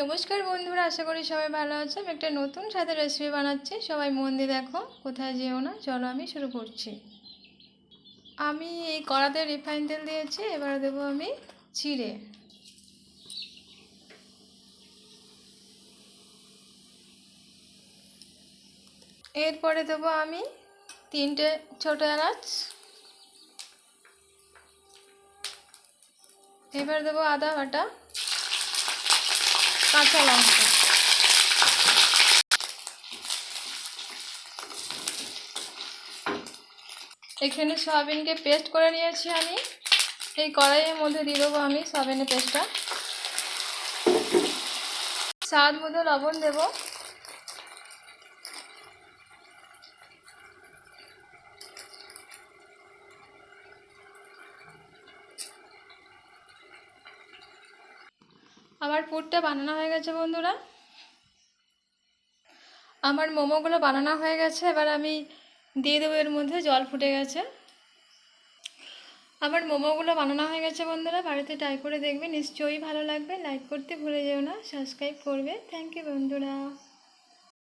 নমস্কার বন্ধুরা, আশা করি সবাই ভালো আছে। আমি একটা নতুন স্বাদের রেসিপি বানাচ্ছি, সবাই মন দিয়ে দেখো, কোথায় যেও না। চলো আমি শুরু করছি। আমি এই কড়াতে রিফাইন তেল দিয়েছি, এবারে দেবো আমি জিরে। এরপরে দেবো আমি 3টে ছোটো এলাচ। এবার দেবো আদা বাটা, কাঁচা লঙ্কা। এখানে সয়াবিনকে পেস্ট করে নিয়েছি আমি, এই কড়াইয়ের মধ্যে দিয়ে দেবো আমি সয়াবিনের পেস্টটা। স্বাদ মতো লবণ দেবো। আমার পুরটা বানানো হয়ে গেছে বন্ধুরা, আমার মোমোগুলো বানানো হয়ে গেছে। এবার আমি দিয়ে দেবো এর মধ্যে, জল ফুটে গেছে। আমার মোমোগুলো বানানো হয়ে গেছে বন্ধুরা, বাড়িতে ট্রাই করে দেখবে, নিশ্চয়ই ভালো লাগবে। লাইক করতে ভুলে যেও না, সাবস্ক্রাইব করবে। থ্যাংক ইউ বন্ধুরা।